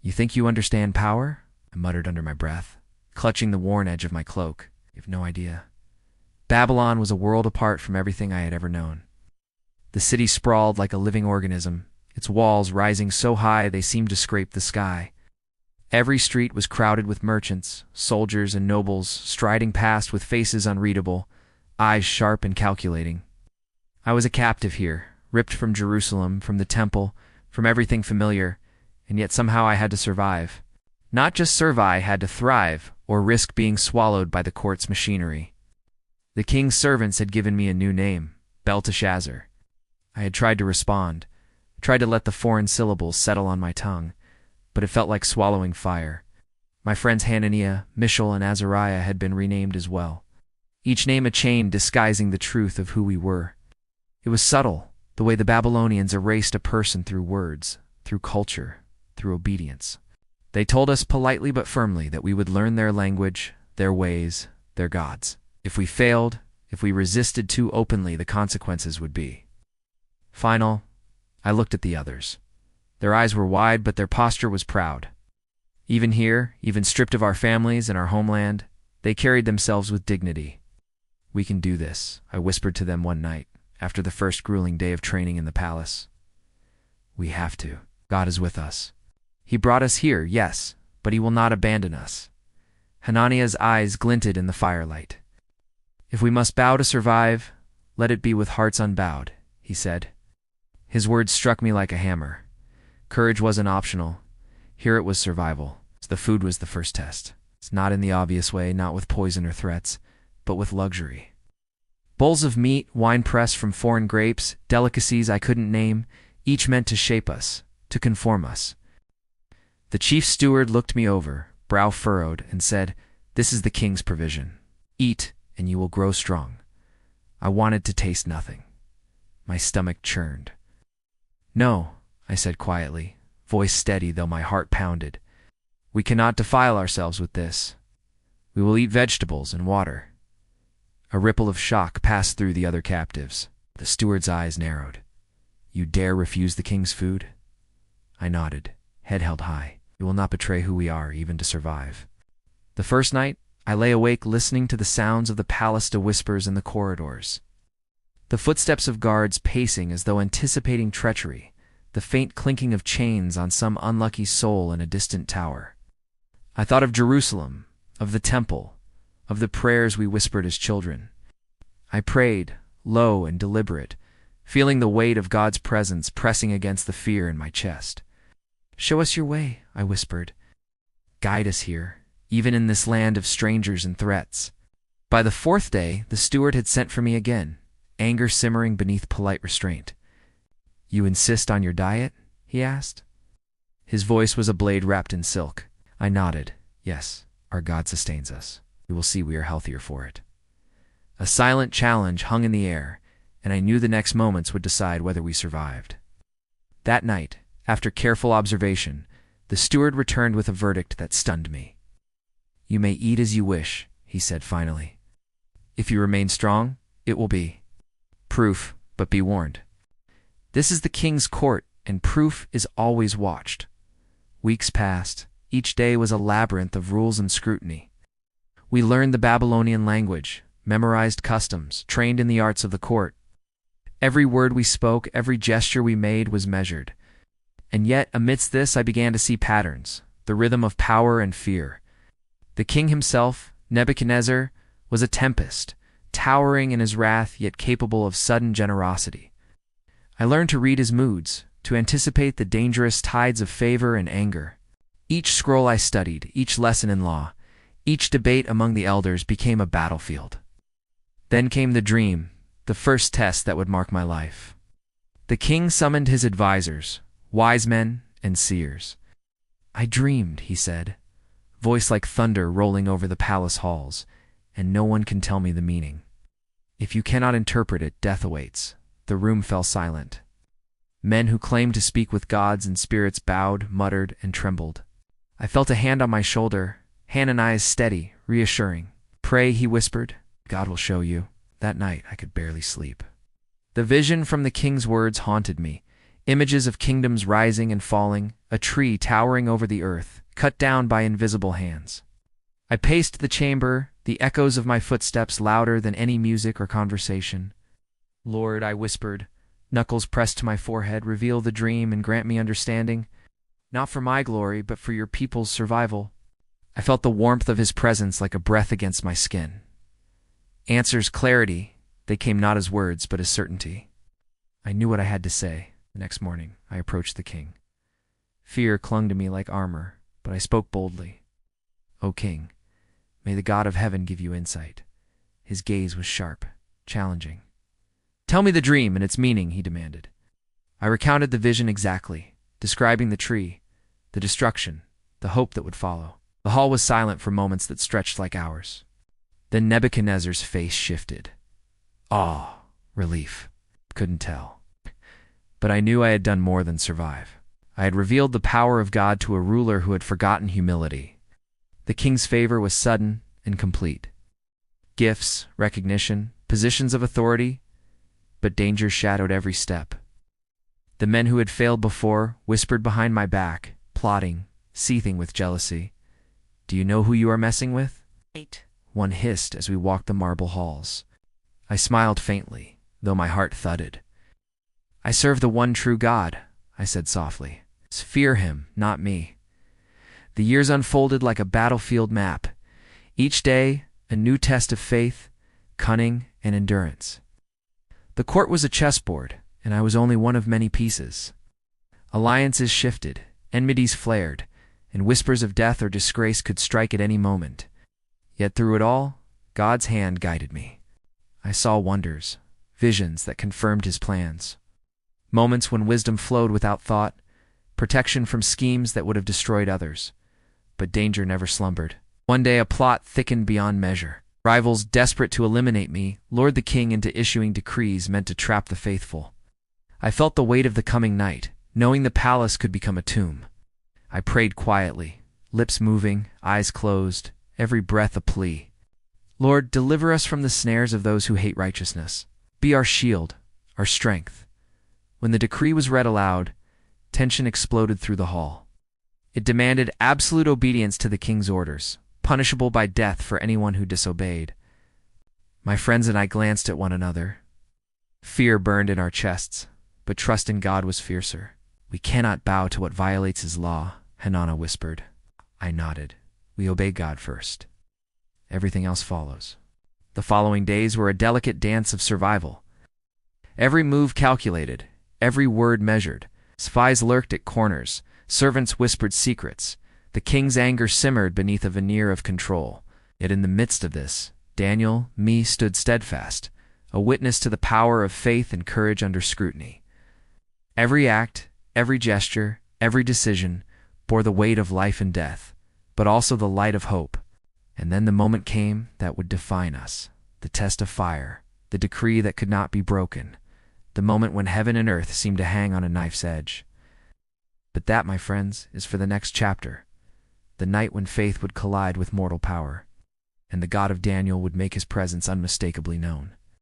You think you understand power? I muttered under my breath, clutching the worn edge of my cloak. You have no idea. Babylon was a world apart from everything I had ever known. The city sprawled like a living organism, its walls rising so high they seemed to scrape the sky. Every street was crowded with merchants, soldiers, and nobles striding past with faces unreadable, eyes sharp and calculating. I was a captive here, ripped from Jerusalem, from the temple, from everything familiar, and yet somehow I had to survive. Not just survive, I had to thrive, or risk being swallowed by the court's machinery. The king's servants had given me a new name, Belteshazzar. I had tried to respond, tried to let the foreign syllables settle on my tongue, but it felt like swallowing fire. My friends Hananiah, Mishael, and Azariah had been renamed as well, each name a chain disguising the truth of who we were. It was subtle, the way the Babylonians erased a person through words, through culture, through obedience. They told us politely but firmly that we would learn their language, their ways, their gods. If we failed, if we resisted too openly, the consequences would be final. I looked at the others. Their eyes were wide, but their posture was proud. Even here, even stripped of our families and our homeland, they carried themselves with dignity. We can do this, I whispered to them one night, after the first grueling day of training in the palace. We have to. God is with us. He brought us here, yes, but he will not abandon us. Hananiah's eyes glinted in the firelight. If we must bow to survive, let it be with hearts unbowed, he said. His words struck me like a hammer. Courage wasn't optional. Here it was survival. The food was the first test. It's not in the obvious way, not with poison or threats, but with luxury. Bowls of meat, wine pressed from foreign grapes, delicacies I couldn't name, each meant to shape us, to conform us. The chief steward looked me over, brow furrowed, and said, "This is the king's provision. Eat, and you will grow strong." I wanted to taste nothing. My stomach churned. "No," I said quietly, voice steady though my heart pounded. "We cannot defile ourselves with this. We will eat vegetables and water." A ripple of shock passed through the other captives. The steward's eyes narrowed. "You dare refuse the king's food?" I nodded, head held high. "We will not betray who we are, even to survive." The first night, I lay awake listening to the sounds of the palace whispers in the corridors. The footsteps of guards pacing as though anticipating treachery, the faint clinking of chains on some unlucky soul in a distant tower. I thought of Jerusalem, of the temple, of the prayers we whispered as children. I prayed, low and deliberate, feeling the weight of God's presence pressing against the fear in my chest. "Show us your way," I whispered. "Guide us here, even in this land of strangers and threats." By the fourth day, the steward had sent for me again, anger simmering beneath polite restraint. "You insist on your diet?" he asked. His voice was a blade wrapped in silk. I nodded. "Yes, our God sustains us. We will see we are healthier for it." A silent challenge hung in the air, and I knew the next moments would decide whether we survived. That night, after careful observation, the steward returned with a verdict that stunned me. "You may eat as you wish," he said finally. "If you remain strong, it will be proof, but be warned. This is the king's court, and proof is always watched." Weeks passed. Each day was a labyrinth of rules and scrutiny. We learned the Babylonian language, memorized customs, trained in the arts of the court. Every word we spoke, every gesture we made was measured. And yet, amidst this, I began to see patterns, the rhythm of power and fear. The king himself, Nebuchadnezzar, was a tempest, towering in his wrath yet capable of sudden generosity. I learned to read his moods, to anticipate the dangerous tides of favor and anger. Each scroll I studied, each lesson in law, each debate among the elders became a battlefield. Then came the dream, the first test that would mark my life. The king summoned his advisors, wise men and seers. "I dreamed," he said, voice like thunder rolling over the palace halls, "and no one can tell me the meaning. If you cannot interpret it, death awaits." The room fell silent. Men who claimed to speak with gods and spirits bowed, muttered, and trembled. I felt a hand on my shoulder, Hananiah's steady, reassuring. "Pray," he whispered. "God will show you." That night I could barely sleep. The vision from the king's words haunted me, Images of kingdoms rising and falling, a tree towering over the earth, cut down by invisible hands. I paced the chamber, the echoes of my footsteps louder than any music or conversation. "Lord," I whispered, knuckles pressed to my forehead, "reveal the dream and grant me understanding, not for my glory, but for your people's survival." I felt the warmth of his presence like a breath against my skin. Answers, clarity, they came not as words, but as certainty. I knew what I had to say. The next morning, I approached the king. Fear clung to me like armor, but I spoke boldly. "O king, may the God of heaven give you insight." His gaze was sharp, challenging. "Tell me the dream and its meaning," he demanded. I recounted the vision exactly, describing the tree, the destruction, the hope that would follow. The hall was silent for moments that stretched like hours. Then Nebuchadnezzar's face shifted. Awe, relief, couldn't tell. But I knew I had done more than survive. I had revealed the power of God to a ruler who had forgotten humility. The king's favor was sudden and complete. Gifts, recognition, positions of authority, but danger shadowed every step. The men who had failed before whispered behind my back, plotting, seething with jealousy. "Do you know who you are messing with?" One hissed as we walked the marble halls. I smiled faintly, though my heart thudded. "I serve the one true God," I said softly. "Fear him, not me." The years unfolded like a battlefield map. Each day, a new test of faith, cunning, and endurance. The court was a chessboard, and I was only one of many pieces. Alliances shifted, enmities flared, and whispers of death or disgrace could strike at any moment. Yet through it all, God's hand guided me. I saw wonders, visions that confirmed his plans. Moments when wisdom flowed without thought, protection from schemes that would have destroyed others. But danger never slumbered. One day a plot thickened beyond measure. Rivals desperate to eliminate me lured the king into issuing decrees meant to trap the faithful. I felt the weight of the coming night, knowing the palace could become a tomb. I prayed quietly, lips moving, eyes closed, every breath a plea. "Lord, deliver us from the snares of those who hate righteousness. Be our shield, our strength." When the decree was read aloud, tension exploded through the hall. It demanded absolute obedience to the king's orders, punishable by death for anyone who disobeyed. My friends and I glanced at one another. Fear burned in our chests, but trust in God was fiercer. "We cannot bow to what violates his law," Hanana whispered. I nodded. "We obey God first. Everything else follows." The following days were a delicate dance of survival. Every move calculated, every word measured. Spies lurked at corners, servants whispered secrets. The king's anger simmered beneath a veneer of control. Yet in the midst of this, Daniel, me, stood steadfast, a witness to the power of faith and courage under scrutiny. Every act, every gesture, every decision bore the weight of life and death, but also the light of hope. And then the moment came that would define us, the test of fire, the decree that could not be broken, the moment when heaven and earth seemed to hang on a knife's edge. But that, my friends, is for the next chapter, the night when faith would collide with mortal power, and the God of Daniel would make his presence unmistakably known.